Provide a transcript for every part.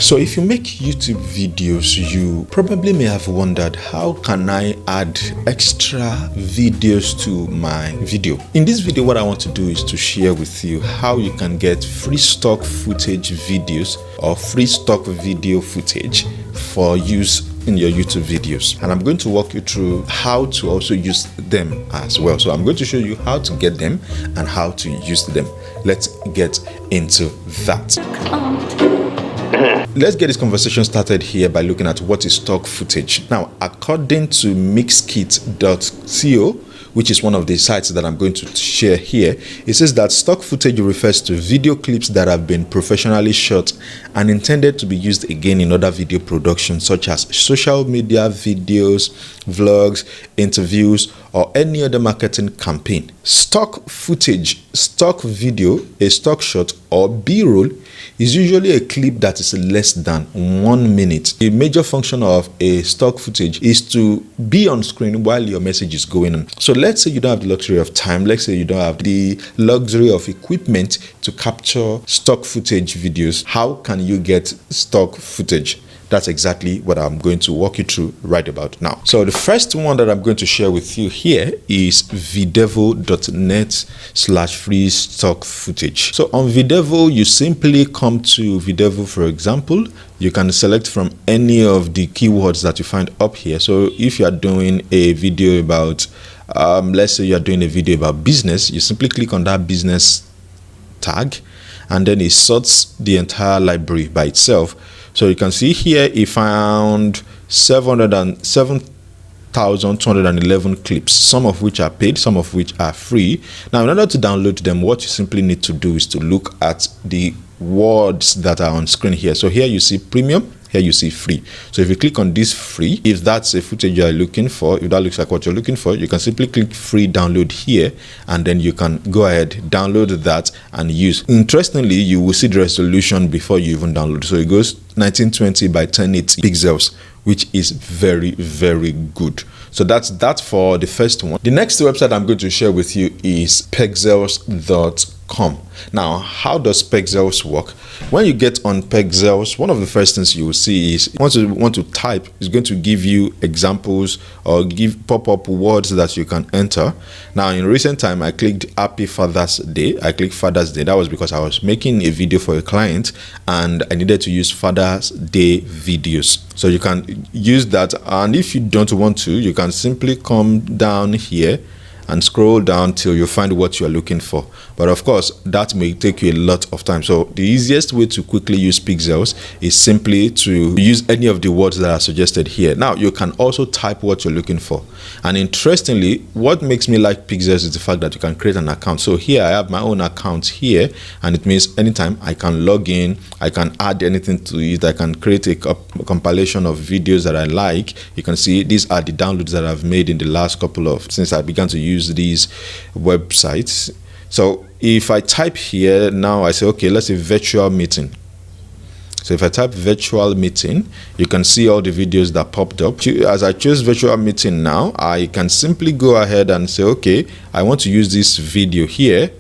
So if you make YouTube videos, you probably may have wondered, how can I add extra videos to my video? In this video, what I want to do is to share with you how you can get free stock footage videos or free stock video footage for use in your YouTube videos. And I'm going to walk you through how to also use them as well. So I'm going to show you how to get them and how to use them. Let's get into that. Let's get this conversation started here by looking at what is stock footage. Now, according to Mixkit.co, which is one of the sites that I'm going to share here, it says that stock footage refers to video clips that have been professionally shot and intended to be used again in other video productions such as social media videos, vlogs, interviews, or any other marketing campaign. Stock footage, stock video, a stock shot, or B-roll is usually a clip that is less than 1 minute. A major function of a stock footage is to be on screen while your message is going on. So let's say you don't have the luxury of time. Let's say you don't have the luxury of equipment to capture stock footage videos. How can you get stock footage? That's exactly what I'm going to walk you through right about now. So the first one that I'm going to share with you here is videvo.net/free stock footage. So on Videvo, you simply come to Videvo, for example. You can select from any of the keywords that you find up here. So if you are doing a video about, let's say you are doing a video about business, you simply click on that business tag, and then it sorts the entire library by itself. So you can see here it found 7,211 clips, some of which are paid, some of which are free. Now, in order to download them, what you simply need to do is to look at the words that are on screen here. So here you see premium, here you see free. So if you click on this free, if that's a footage you are looking for, if that looks like what you're looking for, you can simply click free download here, and then you can go ahead, download that and use. Interestingly, you will see the resolution before you even download. So it goes 1920 by 1080 pixels, which is very, very good. So that's that for the first one. The next website I'm going to share with you is Pexels.com. Now, how does Pexels work? When you get on Pexels, one of the first things you will see is once you want to type, it's going to give you examples or pop-up words that you can enter. Now, in recent time, I clicked Happy Father's Day. I clicked Father's Day. That was because I was making a video for a client and I needed to use Father's Day videos. So you can use that, and if you don't want to, you can simply come down here and scroll down till you find what you're looking for. But of course, that may take you a lot of time. So the easiest way to quickly use Pexels is simply to use any of the words that are suggested here. Now, you can also type what you're looking for. And interestingly, what makes me like Pexels is the fact that you can create an account. So here I have my own account here, and it means anytime I can log in, I can add anything to it, I can create a compilation of videos that I like. You can see these are the downloads that I've made in the last couple of, since I began to use these websites. So if I type here now, I say, okay, let's say virtual meeting. So if I type virtual meeting, you can see all the videos that popped up. As I choose virtual meeting now, I can simply go ahead and say, okay, I want to use this video here.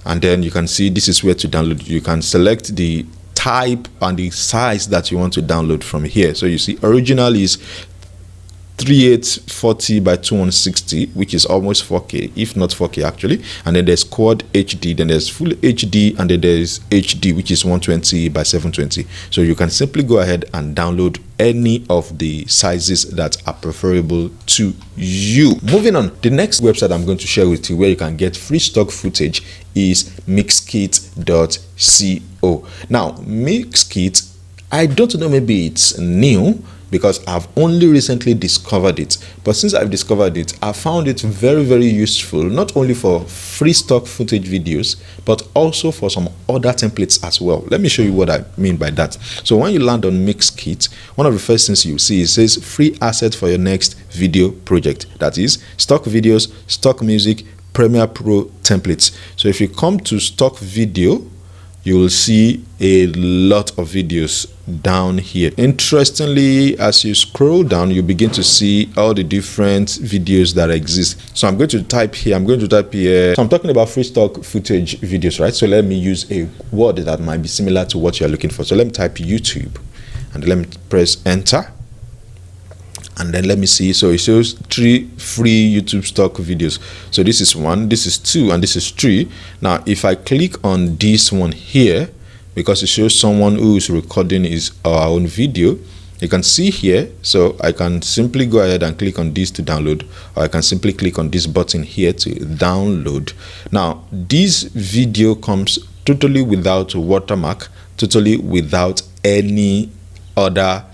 And then you can see this is where to download. You can select the type and the size that you want to download from here. So you see original is 3840 by 2160, which is almost 4K, if not 4K actually. And then there's quad HD, then there's full HD, and then there's HD, which is 120 by 720. So you can simply go ahead and download any of the sizes that are preferable to you. Moving on, the next website I'm going to share with you where you can get free stock footage is Mixkit.co. Now, Mixkit, I don't know, maybe it's new, because I've only recently discovered it. But since I've discovered it, I found it very, very useful, not only for free stock footage videos, but also for some other templates as well. Let me show you what I mean by that. So when you land on Mixkit, one of the first things you see, it says free asset for your next video project. That is stock videos, stock music, Premiere Pro templates. So if you come to stock video, you will see a lot of videos down here. Interestingly, as you scroll down, you begin to see all the different videos that exist. So I'm going to type here, so I'm talking about free stock footage videos, right? So let me use a word that might be similar to what you're looking for. So let me type YouTube. and let me press enter. And then let me see. So it shows 3 free YouTube stock videos. So this is 1, this is 2, and this is 3. Now if I click on this one here, because it shows someone who is recording his our own video, you can see here. So I can simply go ahead and click on this to download, or I can simply click on this button here to download. Now this video comes totally without watermark, totally without any other.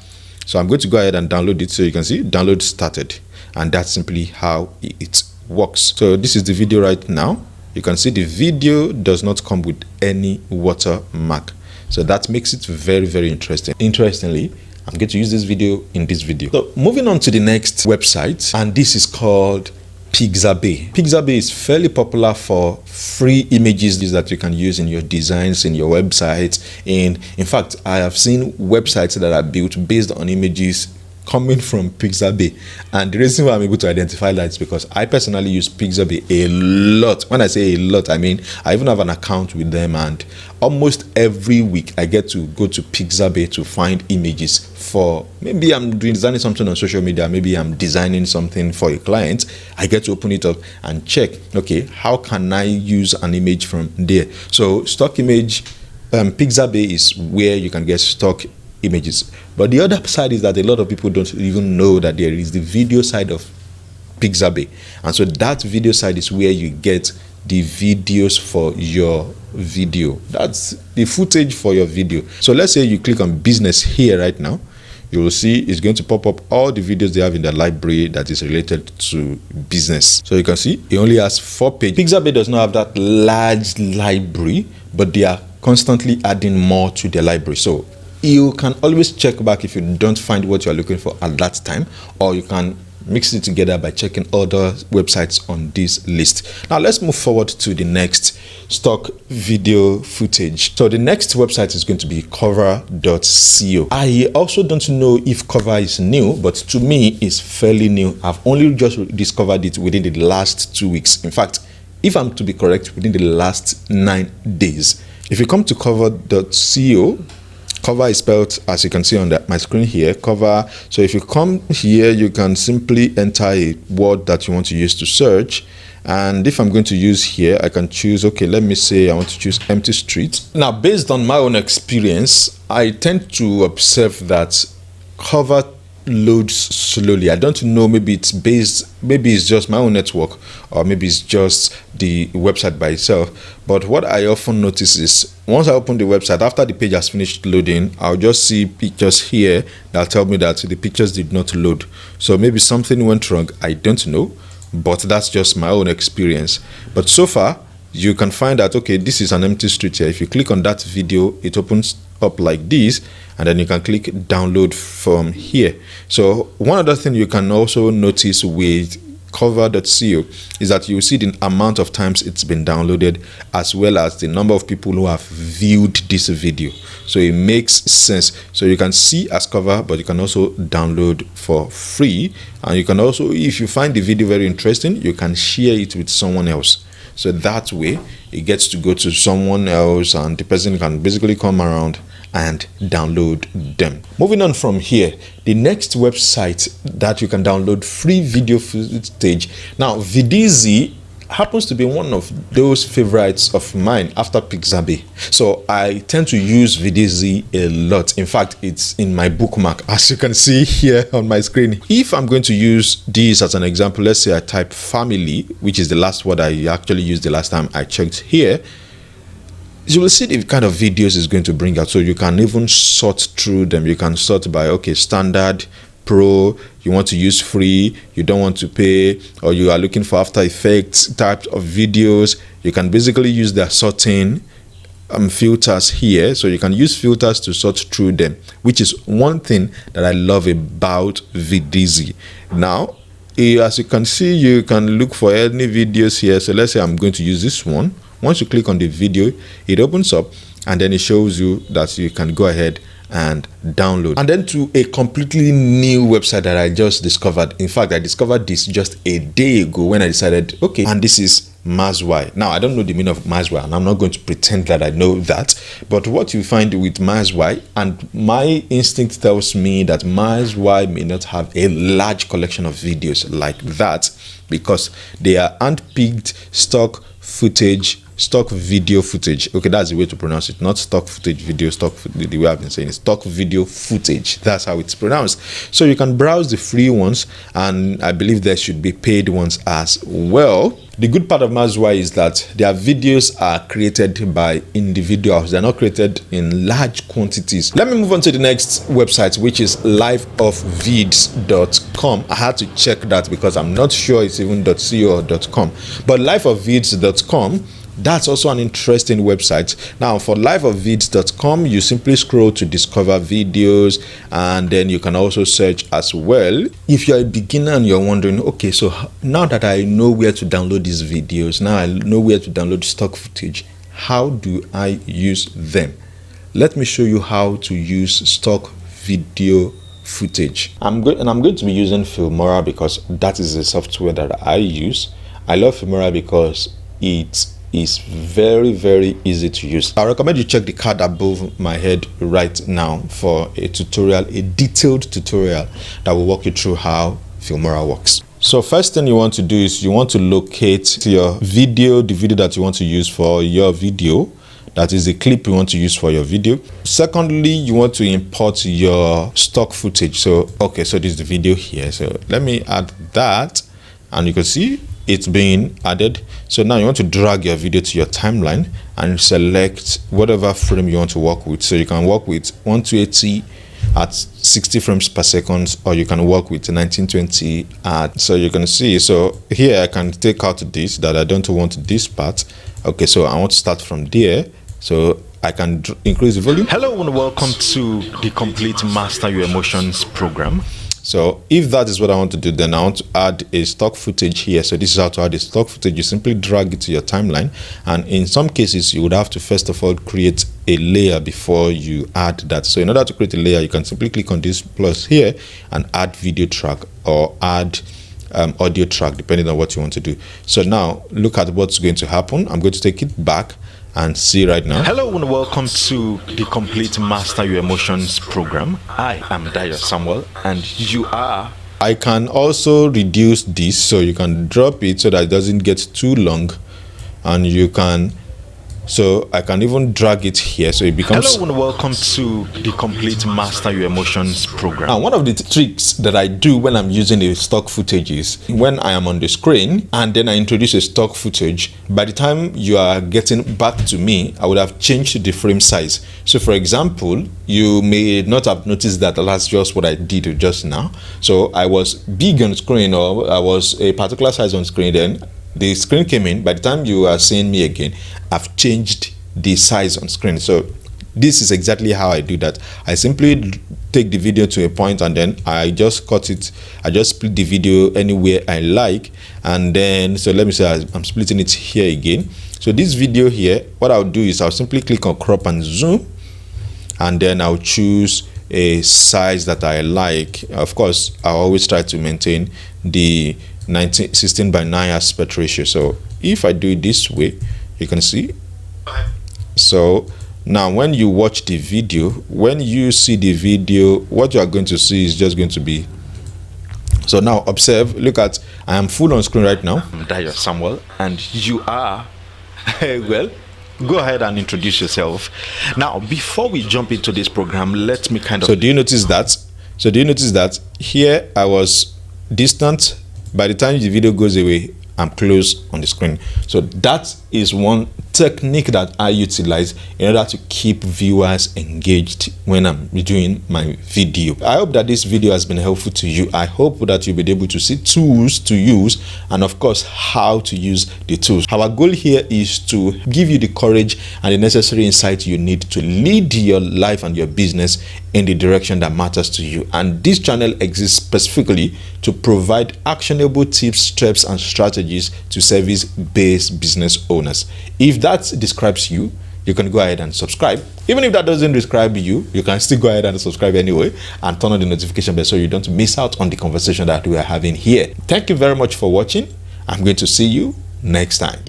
So I'm going to go ahead and download it. So you can see download started, and that's simply how it works. So this is the video right now. You can see the video does not come with any watermark. So that makes it very, very interesting. Interestingly, I'm going to use this video in this video. So moving on to the next website, and this is called Pixabay. Pixabay is fairly popular for free images that you can use in your designs, in your website. In fact, I have seen websites that are built based on images coming from Pixabay, and the reason why I'm able to identify that is because I personally use Pixabay a lot. When I say a lot, I mean I even have an account with them, and almost every week I get to go to Pixabay to find images for, maybe I'm designing something on social media, maybe I'm designing something for a client. I get to open it up and check, okay, how can I use an image from there? So stock image, Pixabay is where you can get stock images. But the other side is that a lot of people don't even know that there is the video side of Pixabay, and so that video side is where you get the videos for your video. That's the footage for your video. So let's say you click on business here right now, you will see it's going to pop up all the videos they have in the library that is related to business. So you can see it only has 4 pages. Pixabay does not have that large library, but they are constantly adding more to the library. So you can always check back if you don't find what you're looking for at that time, or you can mix it together by checking other websites on this list. Now let's move forward to the next stock video footage. So the next website is going to be Coverr.co. I also don't know if Coverr is new, but to me it's fairly new. I've only just discovered it within the last 2 weeks. In fact, if I'm to be correct, within the last 9 days. If you come to Coverr.co, Coverr is spelled as you can see on my screen here, Coverr. So if you come here, you can simply enter a word that you want to use to search. And if I'm going to use here, I can choose, okay, let me say I want to choose empty street. Now, based on my own experience, I tend to observe that Coverr loads slowly. I don't know, maybe it's just my own network, or maybe it's just the website by itself. But what I often notice is once I open the website, after the page has finished loading, I'll just see pictures here that tell me that the pictures did not load. So maybe something went wrong, I don't know, but that's just my own experience. But so far you can find that, okay, this is an empty street here. If you click on that video, it opens up like this, and then you can click download from here. So one other thing you can also notice with Coverr.co is that you see the amount of times it's been downloaded, as well as the number of people who have viewed this video. So it makes sense. So you can see as Coverr, but you can also download for free, and you can also, if you find the video very interesting, you can share it with someone else. So that way it gets to go to someone else, and the person can basically come around and download them. Moving on from here, the next website that you can download free video footage. Now, Videezy happens to be one of those favorites of mine after Pixabay. So I tend to use Videezy a lot. In fact, it's in my bookmark, as you can see here on my screen. If I'm going to use this as an example, let's say I type family, which is the last word I actually used the last time I checked here, you will see the kind of videos it's going to bring out. So you can even sort through them. You can sort by, okay, standard, pro, you want to use free, you don't want to pay, or you are looking for After Effects types of videos. You can basically use their sorting filters here. So you can use filters to sort through them, which is one thing that I love about Videezy. Now, as you can see, you can look for any videos here. So let's say I'm going to use this one. Once you click on the video, it opens up, and then it shows you that you can go ahead and download. And then to a completely new website that I just discovered. In fact, I discovered this just a day ago when I decided, okay, and this is Mazwai. Now, I don't know the meaning of Mazwai, and I'm not going to pretend that I know that. But what you find with Mazwai, and my instinct tells me that Mazwai may not have a large collection of videos like that, because they are handpicked stock footage, stock video footage. Okay, that's the way to pronounce it. Not stock footage video, the way I've been saying it, stock video footage. That's how it's pronounced. So you can browse the free ones, and I believe there should be paid ones as well. The good part of Mazwai is that their videos are created by individuals. They're not created in large quantities. Let me move on to the next website, which is lifeofvids.com. I had to check that because I'm not sure it's even .co or .com. But lifeofvids.com, that's also an interesting website. Now, for lifeofvids.com, you simply scroll to discover videos, and then you can also search as well. If you're a beginner and you're wondering, okay, so now that I know where to download these videos, now I know where to download stock footage, how do I use them? Let me show you how to use stock video footage. I'm going to be using Filmora because that is the software that I use. I love Filmora because it is very, very easy to use. I recommend you check the card above my head right now for a tutorial, a detailed tutorial that will walk you through how Filmora works. So first thing you want to do is you want to locate your video, the video that you want to use for your video. That is the clip you want to use for your video. Secondly, you want to import your stock footage. So, okay, so this is the video here. So let me add that, and you can see it's being added. So now you want to drag your video to your timeline and select whatever frame you want to work with. So you can work with 1280 at 60 frames per second, or you can work with 1920 at, so you can see, so here I can take out this, that I don't want this part. Okay, so I want to start from there, so I can increase the volume. Hello and welcome to the Complete Master Your Emotions program. So if that is what I want to do, then I want to add a stock footage here. So this is how to add a stock footage. You simply drag it to your timeline, and in some cases you would have to first of all create a layer before you add that. So in order to create a layer, you can simply click on this plus here and add video track or add audio track, depending on what you want to do. So now look at what's going to happen. I'm going to take it back and see right now. Hello and welcome to the Complete Master Your Emotions program. I am Dayo Samuel, and you are. I can also reduce this, so you can drop it so that it doesn't get too long, and you can, so I can even drag it here so it becomes. Hello and welcome to the Complete Master Your Emotions program. Now, one of the tricks that I do when I'm using the stock footage is when I am on the screen and then I introduce a stock footage, by the time you are getting back to me, I would have changed the frame size. So for example, you may not have noticed that that's just what I did just now. So I was big on screen, or I was a particular size on screen, then the screen came in. By the time you are seeing me again, I've changed the size on screen. So this is exactly how I do that. I simply take the video to a point, and then I just cut it. I just split the video anywhere I like, and then, so let me say I'm splitting it here again. So this video here, what I'll do is I'll simply click on crop and zoom, and then I'll choose a size that I like. Of course, I always try to maintain the 16:9 aspect ratio. So if I do it this way, you can see. So now when you watch the video, when you see the video, what you are going to see is just going to be, so now observe, look at, I am full on screen right now. I'm Dayo Samuel, and you are well, go ahead and introduce yourself. Now before we jump into this program, let me kind of, so do you notice that, here I was distant. By the time the video goes away, I'm close on the screen. So that is one technique that I utilize in order to keep viewers engaged when I'm doing my video. I hope that this video has been helpful to you. I hope that you'll be able to see tools to use, and of course how to use the tools. Our goal here is to give you the courage and the necessary insight you need to lead your life and your business in the direction that matters to you. And this channel exists specifically to provide actionable tips, steps, and strategies to service-based business owners. If that describes you, you can go ahead and subscribe. Even if that doesn't describe you, you can still go ahead and subscribe anyway, and turn on the notification bell so you don't miss out on the conversation that we are having here. Thank you very much for watching. I'm going to see you next time.